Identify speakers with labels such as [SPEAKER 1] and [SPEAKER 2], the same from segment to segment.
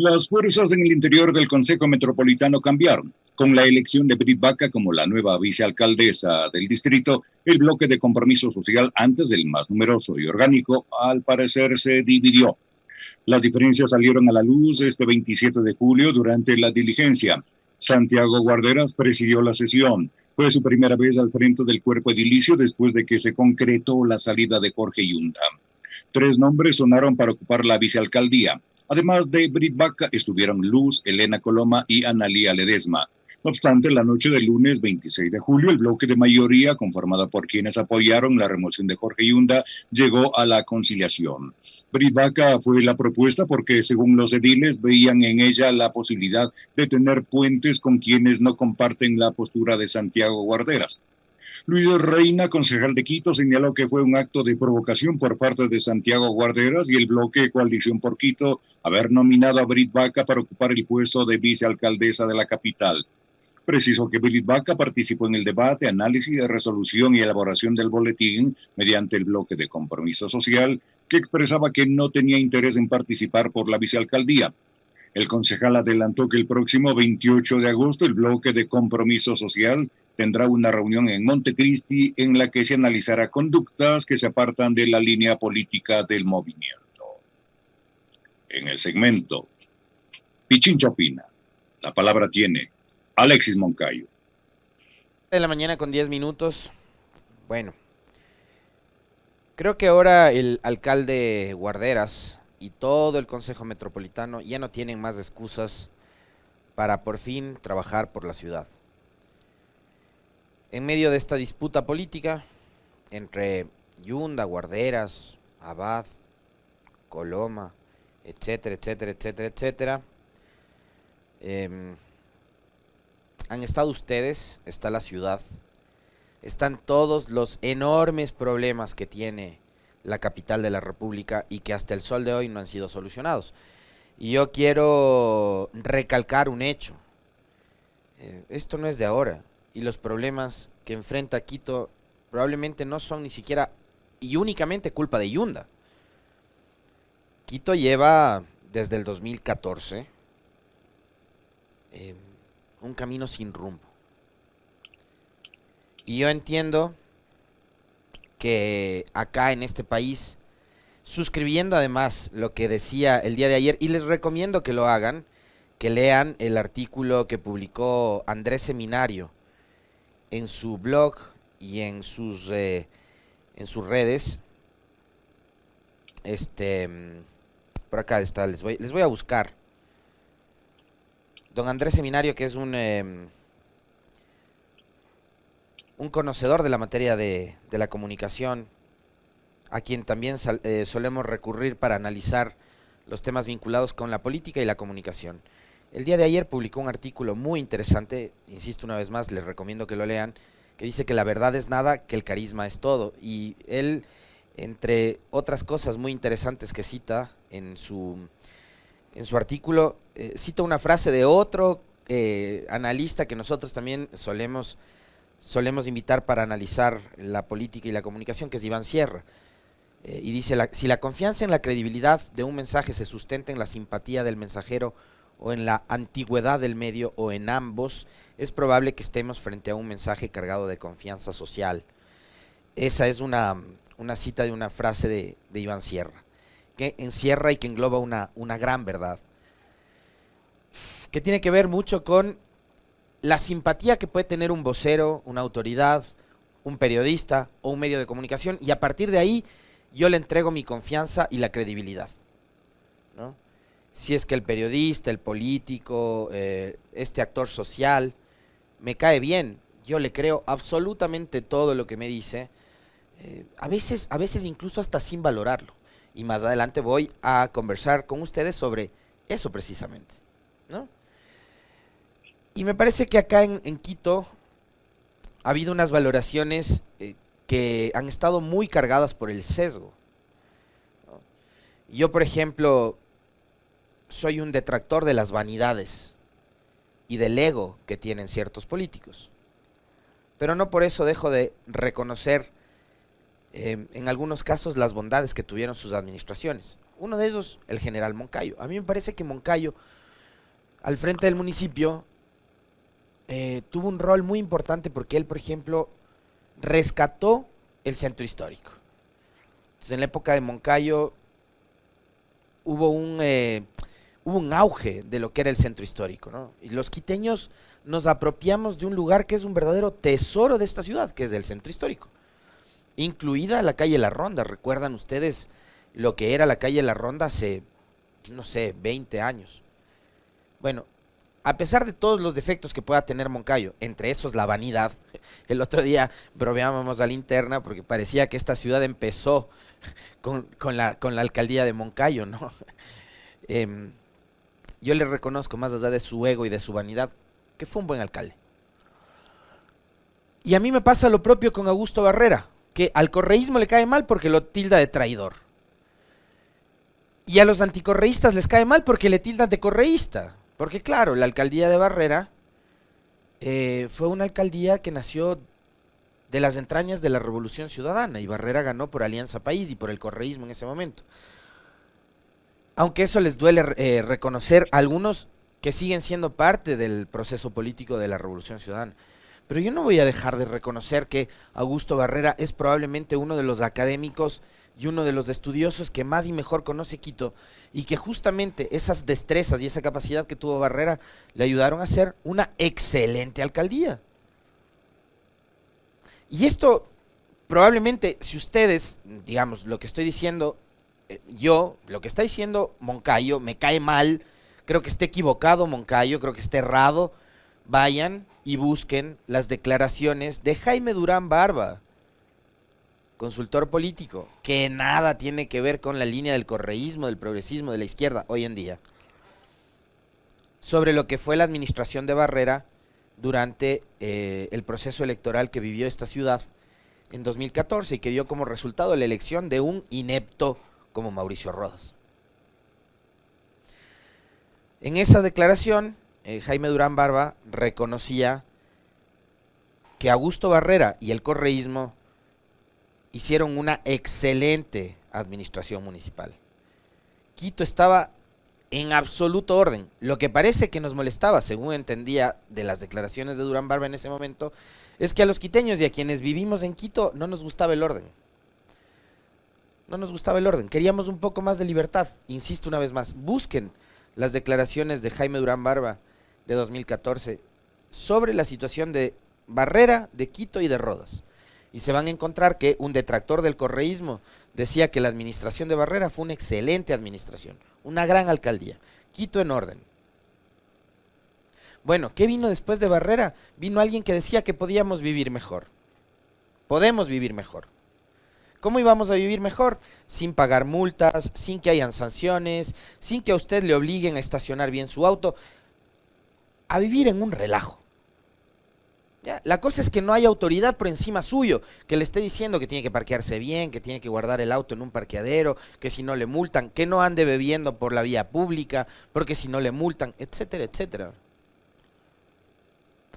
[SPEAKER 1] Las fuerzas en el interior del Consejo Metropolitano cambiaron. Con la elección de Brit Baca como la nueva vicealcaldesa del distrito, el bloque de compromiso social, antes del más numeroso y orgánico, al parecer se dividió. Las diferencias salieron a la luz este 27 de julio durante la diligencia. Santiago Guarderas presidió la sesión. Fue su primera vez al frente del cuerpo edilicio después de que se concretó la salida de Jorge Yunda. Tres nombres sonaron para ocupar la vicealcaldía. Además de Brit Baca, estuvieron Luz, Elena Coloma y Analía Ledesma. No obstante, la noche del lunes 26 de julio, el bloque de mayoría, conformado por quienes apoyaron la remoción de Jorge Yunda, llegó a la conciliación. Brit Baca fue la propuesta porque, según los ediles, veían en ella la posibilidad de tener puentes con quienes no comparten la postura de Santiago Guarderas. Luis Reina, concejal de Quito, señaló que fue un acto de provocación por parte de Santiago Guarderas y el bloque Coalición por Quito haber nominado a Brit Baca para ocupar el puesto de vicealcaldesa de la capital. Precisó que Brit Baca participó en el debate, análisis de resolución y elaboración del boletín mediante el bloque de compromiso social, que expresaba que no tenía interés en participar por la vicealcaldía. El concejal adelantó que el próximo 28 de agosto el bloque de compromiso social tendrá una reunión en Montecristi en la que se analizará conductas que se apartan de la línea política del movimiento. En el segmento Pichincha opina, la palabra tiene Alexis Moncayo.
[SPEAKER 2] De la mañana con 10 minutos. Bueno, creo que ahora el alcalde Guarderas y todo el Consejo Metropolitano ya no tienen más excusas para por fin trabajar por la ciudad. En medio de esta disputa política entre Yunda, Guarderas, Abad, Coloma, etcétera, etcétera, etcétera, etcétera, han estado ustedes, está la ciudad, están todos los enormes problemas que tiene la capital de la República y que hasta el sol de hoy no han sido solucionados. Y yo quiero recalcar un hecho. Esto no es de ahora. Y los problemas que enfrenta Quito probablemente no son ni siquiera y únicamente culpa de Yunda. Quito lleva desde el 2014 un camino sin rumbo. Y yo entiendo que acá en este país, suscribiendo además lo que decía el día de ayer, y les recomiendo que lo hagan, que lean el artículo que publicó Andrés Seminario en su blog y en sus redes. Por acá está, les voy a buscar. Don Andrés Seminario, que es un conocedor de la materia de la comunicación, a quien también solemos recurrir para analizar los temas vinculados con la política y la comunicación. El día de ayer publicó un artículo muy interesante, insisto una vez más, les recomiendo que lo lean, que dice que la verdad es nada, que el carisma es todo. Y él, entre otras cosas muy interesantes que cita en su artículo, cita una frase de otro analista que nosotros también solemos invitar para analizar la política y la comunicación, que es Iván Sierra. Y dice, si la confianza en la credibilidad de un mensaje se sustenta en la simpatía del mensajero o en la antigüedad del medio o en ambos, es probable que estemos frente a un mensaje cargado de confianza social. Esa es una cita de una frase de Iván Sierra, que encierra y que engloba una gran verdad, que tiene que ver mucho con la simpatía que puede tener un vocero, una autoridad, un periodista o un medio de comunicación, y a partir de ahí yo le entrego mi confianza y la credibilidad, ¿no? Si es que el periodista, el político, este actor social me cae bien, yo le creo absolutamente todo lo que me dice, a veces incluso hasta sin valorarlo. Y más adelante voy a conversar con ustedes sobre eso precisamente, ¿no? Y me parece que acá en Quito ha habido unas valoraciones que han estado muy cargadas por el sesgo, ¿no? Yo, por ejemplo, soy un detractor de las vanidades y del ego que tienen ciertos políticos, pero no por eso dejo de reconocer en algunos casos las bondades que tuvieron sus administraciones. Uno de ellos, el general Moncayo. A mí me parece que Moncayo, al frente del municipio, tuvo un rol muy importante porque él, por ejemplo, rescató el centro histórico. Entonces, en la época de Moncayo hubo un auge de lo que era el centro histórico, ¿no? Y los quiteños nos apropiamos de un lugar que es un verdadero tesoro de esta ciudad, que es el centro histórico, incluida la calle La Ronda. ¿Recuerdan ustedes lo que era la calle La Ronda hace, no sé, 20 años? Bueno, a pesar de todos los defectos que pueda tener Moncayo, entre esos la vanidad, el otro día bromeábamos a la interna porque parecía que esta ciudad empezó con la alcaldía de Moncayo, ¿no? Yo le reconozco, más allá de su ego y de su vanidad, que fue un buen alcalde. Y a mí me pasa lo propio con Augusto Barrera, que al correísmo le cae mal porque lo tilda de traidor. Y a los anticorreístas les cae mal porque le tildan de correísta. Porque claro, la alcaldía de Barrera fue una alcaldía que nació de las entrañas de la Revolución Ciudadana, y Barrera ganó por Alianza País y por el correísmo en ese momento. Aunque eso les duele reconocer a algunos que siguen siendo parte del proceso político de la Revolución Ciudadana. Pero yo no voy a dejar de reconocer que Augusto Barrera es probablemente uno de los académicos y uno de los estudiosos que más y mejor conoce Quito, y que justamente esas destrezas y esa capacidad que tuvo Barrera le ayudaron a hacer una excelente alcaldía. Y esto probablemente, si ustedes, digamos, lo que estoy diciendo, lo que está diciendo Moncayo, me cae mal, creo que esté equivocado Moncayo, creo que esté errado, vayan y busquen las declaraciones de Jaime Durán Barba, consultor político, que nada tiene que ver con la línea del correísmo, del progresismo, de la izquierda hoy en día, sobre lo que fue la administración de Barrera durante el proceso electoral que vivió esta ciudad en 2014 y que dio como resultado la elección de un inepto como Mauricio Rodas. En esa declaración, Jaime Durán Barba reconocía que Augusto Barrera y el correísmo hicieron una excelente administración municipal. Quito estaba en absoluto orden. Lo que parece que nos molestaba, según entendía de las declaraciones de Durán Barba en ese momento, es que a los quiteños y a quienes vivimos en Quito no nos gustaba el orden. No nos gustaba el orden, queríamos un poco más de libertad. Insisto una vez más, busquen las declaraciones de Jaime Durán Barba de 2014 sobre la situación de Barrera, de Quito y de Rodas. Y se van a encontrar que un detractor del correísmo decía que la administración de Barrera fue una excelente administración, una gran alcaldía, Quito en orden. Bueno, ¿qué vino después de Barrera? Vino alguien que decía que podíamos vivir mejor. Podemos vivir mejor. ¿Cómo íbamos a vivir mejor? Sin pagar multas, sin que hayan sanciones, sin que a usted le obliguen a estacionar bien su auto, a vivir en un relajo. ¿Ya? La cosa es que no hay autoridad por encima suyo que le esté diciendo que tiene que parquearse bien, que tiene que guardar el auto en un parqueadero, que si no le multan, que no ande bebiendo por la vía pública, porque si no le multan, etcétera, etcétera.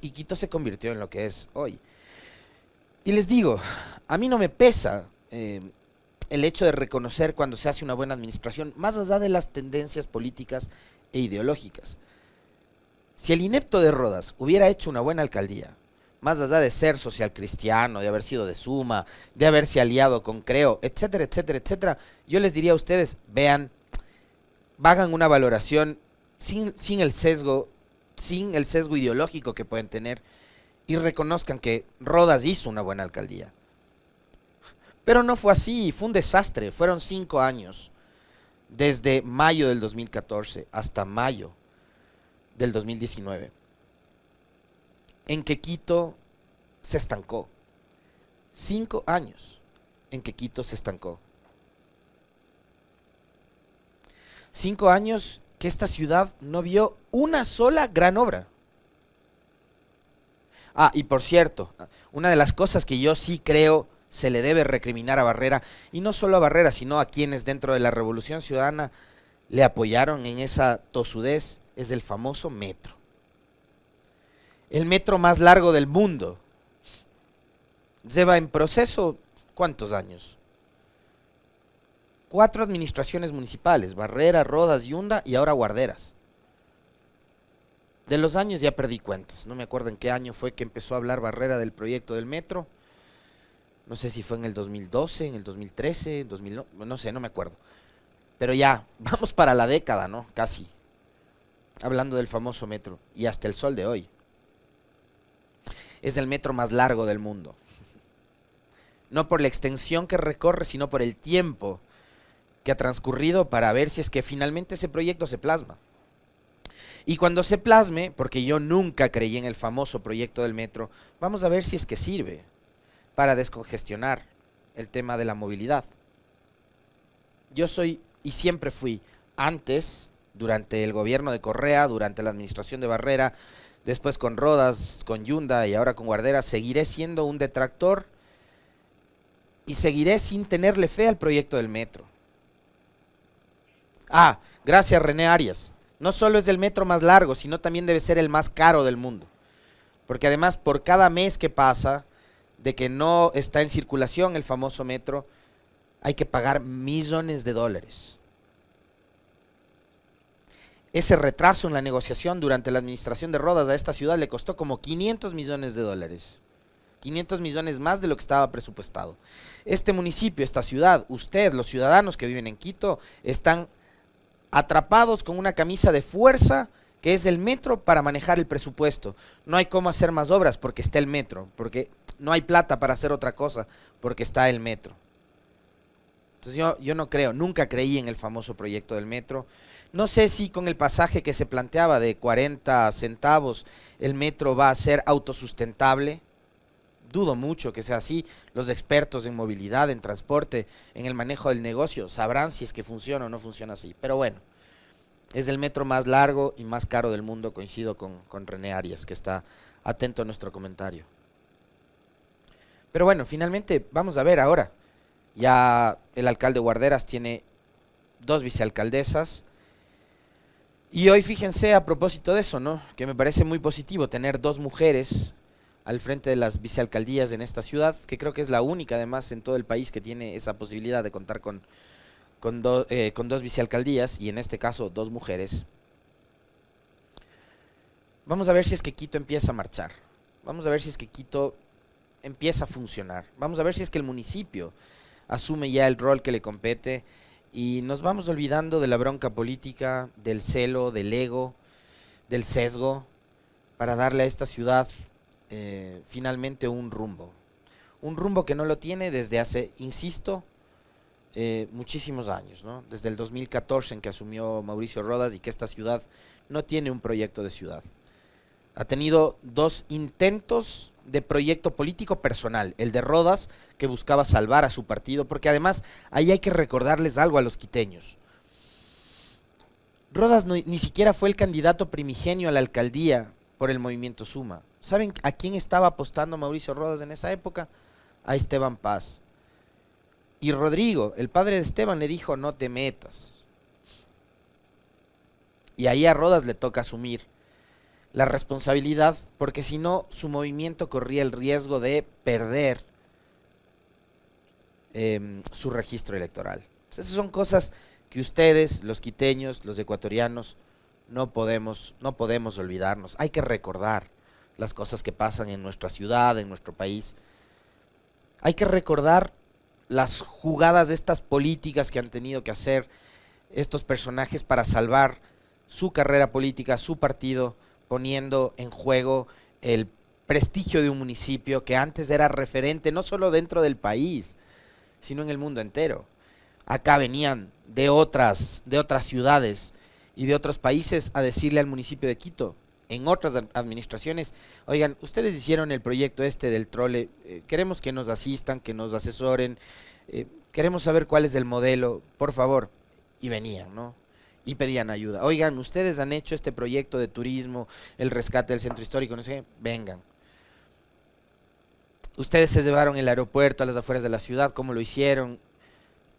[SPEAKER 2] Y Quito se convirtió en lo que es hoy. Y les digo, a mí no me pesa el hecho de reconocer cuando se hace una buena administración, más allá de las tendencias políticas e ideológicas. Si el inepto de Rodas hubiera hecho una buena alcaldía, más allá de ser social cristiano, de haber sido de Suma, de haberse aliado con Creo, etcétera, etcétera, etcétera, yo les diría a ustedes, vean, hagan una valoración sin el sesgo ideológico que pueden tener, y reconozcan que Rodas hizo una buena alcaldía. Pero no fue así, fue un desastre. Fueron 5 años, desde mayo del 2014 hasta mayo del 2019, en que Quito se estancó. 5 años en que Quito se estancó. 5 años que esta ciudad no vio una sola gran obra. Ah, y por cierto, una de las cosas que yo sí creo se le debe recriminar a Barrera, y no solo a Barrera, sino a quienes dentro de la Revolución Ciudadana le apoyaron en esa tosudez, es el famoso metro. El metro más largo del mundo. Lleva en proceso, ¿cuántos años? 4 administraciones municipales, Barrera, Rodas, Yunda y ahora Guarderas. De los años ya perdí cuentas, no me acuerdo en qué año fue que empezó a hablar Barrera del proyecto del metro. No sé si fue en el 2012, en el 2013, 2009, no sé, no me acuerdo. Pero ya, vamos para la década, ¿no? Casi. Hablando del famoso metro. Y hasta el sol de hoy. Es el metro más largo del mundo. No por la extensión que recorre, sino por el tiempo que ha transcurrido para ver si es que finalmente ese proyecto se plasma. Y cuando se plasme, porque yo nunca creí en el famoso proyecto del metro, vamos a ver si es que sirve para descongestionar el tema de la movilidad. Yo soy y siempre fui, antes, durante el gobierno de Correa, durante la administración de Barrera, después con Rodas, con Yunda y ahora con Guardera, seguiré siendo un detractor y seguiré sin tenerle fe al proyecto del metro. Ah, gracias René Arias. No solo es el metro más largo, sino también debe ser el más caro del mundo. Porque además, por cada mes que pasa de que no está en circulación el famoso metro, hay que pagar millones de dólares. Ese retraso en la negociación durante la administración de Rodas a esta ciudad le costó como 500 millones de dólares. 500 millones más de lo que estaba presupuestado. Este municipio, esta ciudad, usted, los ciudadanos que viven en Quito, están atrapados con una camisa de fuerza que es el metro para manejar el presupuesto. No hay cómo hacer más obras porque está el metro, porque no hay plata para hacer otra cosa porque está el metro. Entonces yo no creo, nunca creí en el famoso proyecto del metro. No sé si con el pasaje que se planteaba de 40 centavos el metro va a ser autosustentable. Dudo mucho que sea así. Los expertos en movilidad, en transporte, en el manejo del negocio sabrán si es que funciona o no funciona así. Pero bueno, es el metro más largo y más caro del mundo. Coincido con René Arias, que está atento a nuestro comentario. Pero bueno, finalmente vamos a ver ahora. Ya el alcalde Guarderas tiene 2 vicealcaldesas. Y hoy fíjense a propósito de eso, ¿no? Que me parece muy positivo tener 2 mujeres al frente de las vicealcaldías en esta ciudad, que creo que es la única además en todo el país que tiene esa posibilidad de contar con 2 vicealcaldías y en este caso 2 mujeres. Vamos a ver si es que Quito empieza a marchar. Vamos a ver si es que Quito empieza a funcionar. Vamos a ver si es que el municipio asume ya el rol que le compete y nos vamos olvidando de la bronca política, del celo, del ego, del sesgo, para darle a esta ciudad finalmente un rumbo que no lo tiene desde hace, insisto, muchísimos años, ¿no? Desde el 2014 en que asumió Mauricio Rodas y que esta ciudad no tiene un proyecto de ciudad. Ha tenido 2 intentos de proyecto político personal, el de Rodas, que buscaba salvar a su partido, porque además ahí hay que recordarles algo a los quiteños. Rodas ni siquiera fue el candidato primigenio a la alcaldía por el movimiento Suma. ¿Saben a quién estaba apostando Mauricio Rodas en esa época? A Esteban Paz. Y Rodrigo, el padre de Esteban, le dijo: no te metas. Y ahí a Rodas le toca asumir la responsabilidad, porque si no, su movimiento corría el riesgo de perder su registro electoral. Esas son cosas que ustedes, los quiteños, los ecuatorianos, no podemos olvidarnos. Hay que recordar las cosas que pasan en nuestra ciudad, en nuestro país. Hay que recordar las jugadas de estas políticas que han tenido que hacer estos personajes para salvar su carrera política, su partido, poniendo en juego el prestigio de un municipio que antes era referente no solo dentro del país, sino en el mundo entero. Acá venían de otras ciudades y de otros países a decirle al municipio de Quito, en otras administraciones: oigan, ustedes hicieron el proyecto del trole, queremos que nos asistan, que nos asesoren, queremos saber cuál es el modelo, por favor. Y venían, ¿no? Y pedían ayuda. Oigan, ustedes han hecho este proyecto de turismo, el rescate del centro histórico, no sé qué, vengan. Ustedes se llevaron el aeropuerto a las afueras de la ciudad, ¿cómo lo hicieron?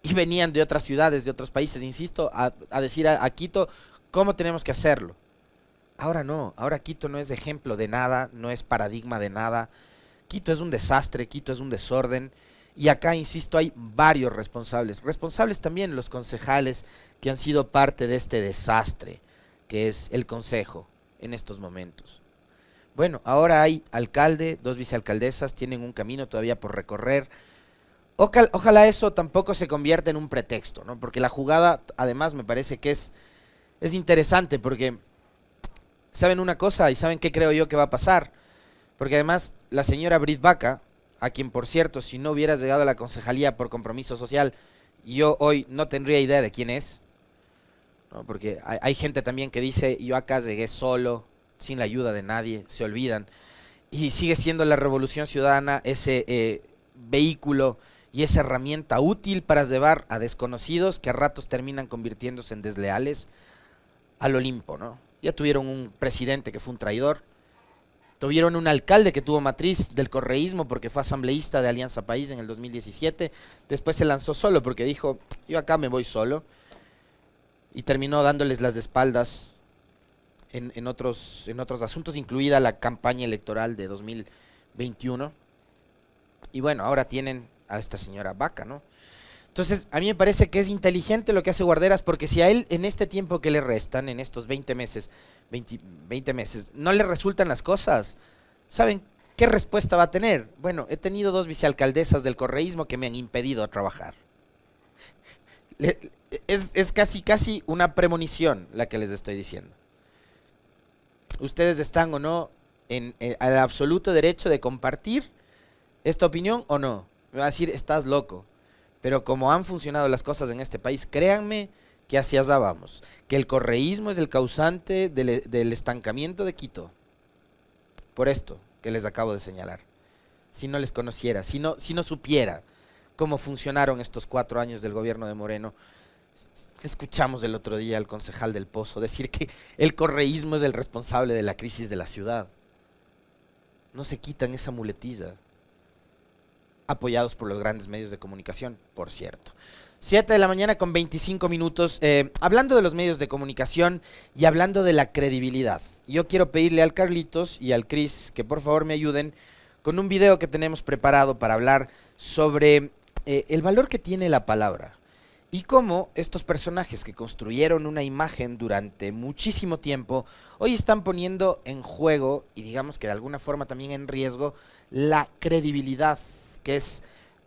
[SPEAKER 2] Y venían de otras ciudades, de otros países, insisto, a decir a Quito cómo tenemos que hacerlo. Ahora no, ahora Quito no es ejemplo de nada, no es paradigma de nada. Quito es un desastre, Quito es un desorden. Y acá, insisto, hay varios responsables. Responsables también los concejales que han sido parte de este desastre, que es el Consejo en estos momentos. Bueno, ahora hay alcalde, 2 vicealcaldesas, tienen un camino todavía por recorrer. Ojalá eso tampoco se convierta en un pretexto, ¿no? Porque la jugada, además, me parece que es interesante, porque saben una cosa y saben qué creo yo que va a pasar. Porque además, la señora Brit Bacca, a quien, por cierto, si no hubieras llegado a la concejalía por compromiso social, yo hoy no tendría idea de quién es, ¿no? Porque hay gente también que dice, yo acá llegué solo, sin la ayuda de nadie, se olvidan. Y sigue siendo la Revolución Ciudadana ese vehículo y esa herramienta útil para llevar a desconocidos que a ratos terminan convirtiéndose en desleales al Olimpo, ¿no? Ya tuvieron un presidente que fue un traidor, tuvieron un alcalde que tuvo matriz del correísmo porque fue asambleísta de Alianza País en el 2017, después se lanzó solo porque dijo, yo acá me voy solo, y terminó dándoles las espaldas en otros asuntos, incluida la campaña electoral de 2021. Y bueno, ahora tienen a esta señora Bacca, ¿no? Entonces, a mí me parece que es inteligente lo que hace Guarderas, porque si a él en este tiempo que le restan, en estos 20 meses, no le resultan las cosas, ¿saben qué respuesta va a tener? Bueno, he tenido 2 vicealcaldesas del correísmo que me han impedido trabajar. Es casi una premonición la que les estoy diciendo. Ustedes están o no en al absoluto derecho de compartir esta opinión o no. Me va a decir, estás loco. Pero como han funcionado las cosas en este país, créanme que hacia allá vamos. Que el correísmo es el causante del estancamiento de Quito. Por esto que les acabo de señalar. Si no les conociera, si no supiera cómo funcionaron estos 4 años del gobierno de Moreno. Escuchamos el otro día al concejal del Pozo decir que el correísmo es el responsable de la crisis de la ciudad. No se quitan esa muletilla. Apoyados por los grandes medios de comunicación, por cierto. 7 de la mañana con 25 minutos. Hablando de los medios de comunicación y hablando de la credibilidad, yo quiero pedirle al Carlitos y al Cris que por favor me ayuden con un video que tenemos preparado para hablar sobre el valor que tiene la palabra. Y cómo estos personajes que construyeron una imagen durante muchísimo tiempo, hoy están poniendo en juego, y digamos que de alguna forma también en riesgo, la credibilidad, que es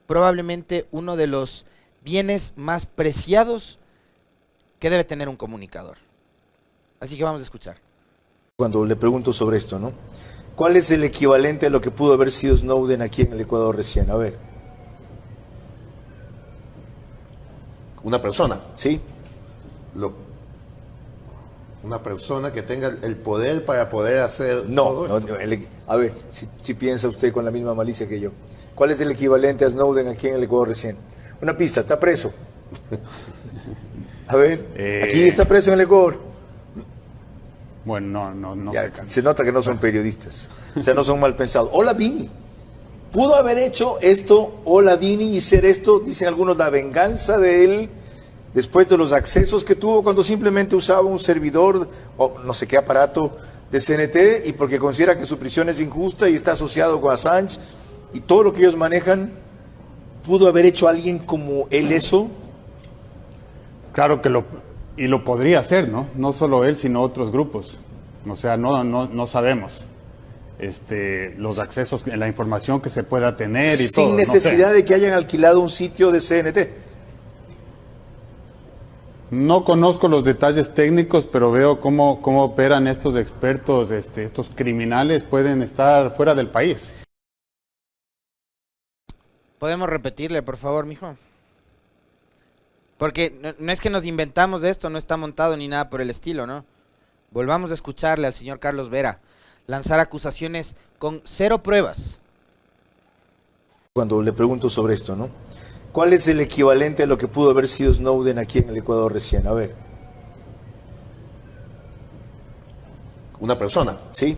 [SPEAKER 2] probablemente uno de los bienes más preciados que debe tener un comunicador. Así que vamos a escuchar.
[SPEAKER 3] Cuando le pregunto sobre esto, ¿no? ¿Cuál es el equivalente a lo que pudo haber sido Snowden aquí en el Ecuador recién? A ver.
[SPEAKER 4] Una persona.
[SPEAKER 3] ¿Sí?
[SPEAKER 4] Una persona que tenga el poder para poder hacer
[SPEAKER 3] No,
[SPEAKER 4] todo
[SPEAKER 3] no,
[SPEAKER 4] esto.
[SPEAKER 3] a ver, si piensa usted con la misma malicia que yo. ¿Cuál es el equivalente a Snowden aquí en el Ecuador recién? Una pista, está preso. A ver, aquí está preso en el Ecuador.
[SPEAKER 5] Bueno, no
[SPEAKER 3] Ya,
[SPEAKER 5] sé.
[SPEAKER 3] se nota que no son periodistas, o sea, no son mal pensados. Olavini pudo haber hecho esto, Olavini, y ser esto, dicen algunos, la venganza de él después de los accesos que tuvo cuando simplemente usaba un servidor o no sé qué aparato de CNT, y porque considera que su prisión es injusta y está asociado con Assange y todo lo que ellos manejan. ¿Pudo haber hecho alguien como él eso?
[SPEAKER 5] Claro que lo podría hacer, ¿no? No solo él, sino otros grupos. O sea, no sabemos los accesos, la información que se pueda tener y todo.
[SPEAKER 3] Sin necesidad de que hayan alquilado un sitio de CNT.
[SPEAKER 5] No conozco los detalles técnicos, pero veo cómo operan estos expertos, estos criminales pueden estar fuera del país.
[SPEAKER 2] ¿Podemos repetirle, por favor, mijo? Porque no es que nos inventamos esto, no está montado ni nada por el estilo, ¿no? Volvamos a escucharle al señor Carlos Vera lanzar acusaciones con 0 pruebas.
[SPEAKER 3] Cuando le pregunto sobre esto, ¿no? ¿Cuál es el equivalente a lo que pudo haber sido Snowden aquí en el Ecuador recién? A ver.
[SPEAKER 4] Una persona.
[SPEAKER 3] ¿Sí?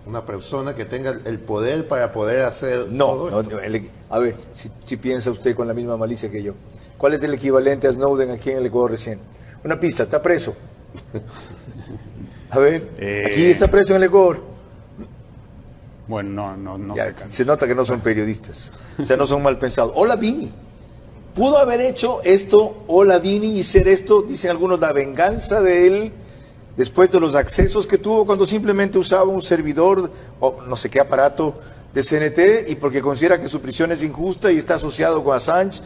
[SPEAKER 4] Una persona que tenga el poder para poder hacer
[SPEAKER 3] No,
[SPEAKER 4] todo esto.
[SPEAKER 3] a ver, si piensa usted con la misma malicia que yo. ¿Cuál es el equivalente a Snowden aquí en el Ecuador recién? Una pista, está preso. A ver, aquí está preso en el Ecuador.
[SPEAKER 5] Bueno, no
[SPEAKER 3] Ya,
[SPEAKER 5] se cansa.
[SPEAKER 3] se nota que no son periodistas, o sea, no son mal pensados. Hola Vini, pudo haber hecho esto, hola Vini, y ser esto, dicen algunos, la venganza de él después de los accesos que tuvo cuando simplemente usaba un servidor o no sé qué aparato de CNT y porque considera que su prisión es injusta y está asociado con Assange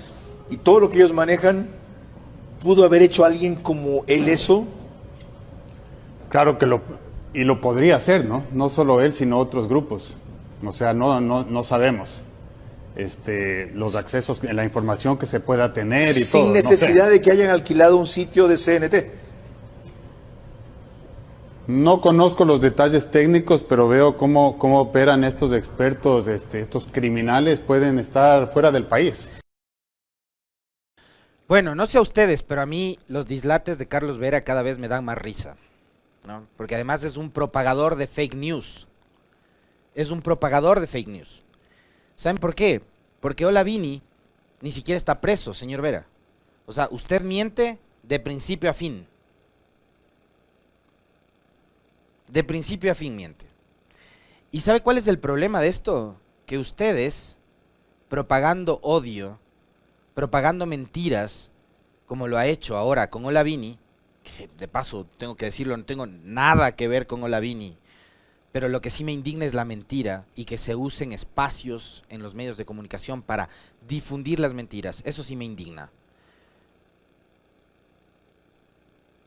[SPEAKER 3] y todo lo que ellos manejan. ¿Pudo haber hecho alguien como él eso?
[SPEAKER 5] Claro que lo podría hacer, ¿no? No solo él, sino otros grupos. O sea, no sabemos. Los accesos, la información que se pueda tener y todo.
[SPEAKER 3] Sin necesidad de que hayan alquilado un sitio de CNT.
[SPEAKER 5] No conozco los detalles técnicos, pero veo cómo operan estos expertos, estos criminales pueden estar fuera del país.
[SPEAKER 2] Bueno, no sé a ustedes, pero a mí los dislates de Carlos Vera cada vez me dan más risa, ¿no? Porque además es un propagador de fake news. Es un propagador de fake news. ¿Saben por qué? Porque Olavini ni siquiera está preso, señor Vera. O sea, usted miente de principio a fin. De principio a fin miente. ¿Y sabe cuál es el problema de esto? Que ustedes, propagando odio, propagando mentiras, como lo ha hecho ahora con Olavini, que de paso tengo que decirlo, no tengo nada que ver con Olavini, pero lo que sí me indigna es la mentira y que se usen espacios en los medios de comunicación para difundir las mentiras. Eso sí me indigna.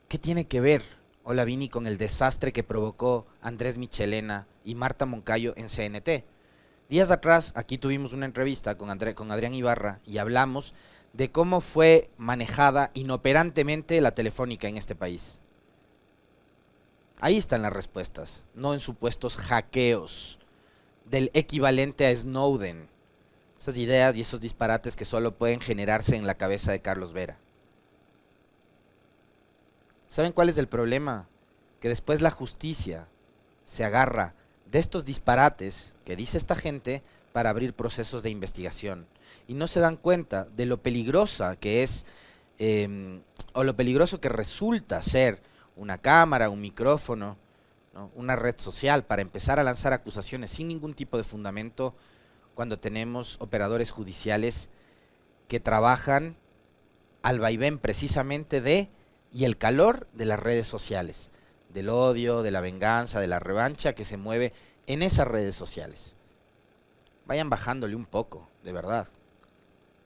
[SPEAKER 2] ¿Qué tiene que ver Olavini con el desastre que provocó Andrés Michelena y Marta Moncayo en CNT? Días atrás aquí tuvimos una entrevista con Adrián Ibarra y hablamos de cómo fue manejada inoperantemente la telefónica en este país. Ahí están las respuestas, no en supuestos hackeos del equivalente a Snowden. Esas ideas y esos disparates que solo pueden generarse en la cabeza de Carlos Vera. ¿Saben cuál es el problema? Que después la justicia se agarra de estos disparates que dice esta gente para abrir procesos de investigación. Y no se dan cuenta de lo peligrosa que es, o lo peligroso que resulta ser una cámara, un micrófono, ¿no? Una red social para empezar a lanzar acusaciones sin ningún tipo de fundamento cuando tenemos operadores judiciales que trabajan al vaivén precisamente de y el calor de las redes sociales, del odio, de la venganza, de la revancha que se mueve en esas redes sociales. Vayan bajándole un poco, de verdad.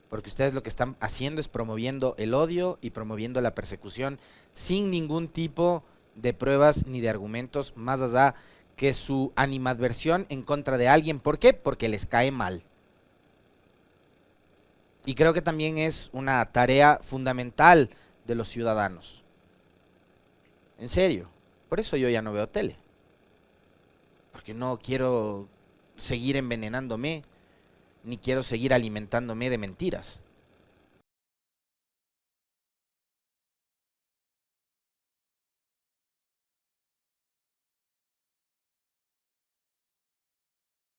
[SPEAKER 2] Porque ustedes lo que están haciendo es promoviendo el odio y promoviendo la persecución sin ningún tipo de pruebas ni de argumentos más allá que su animadversión en contra de alguien. ¿Por qué? Porque les cae mal. Y creo que también es una tarea fundamental de los ciudadanos. En serio. Por eso yo ya no veo tele. Porque no quiero seguir envenenándome, ni quiero seguir alimentándome de mentiras.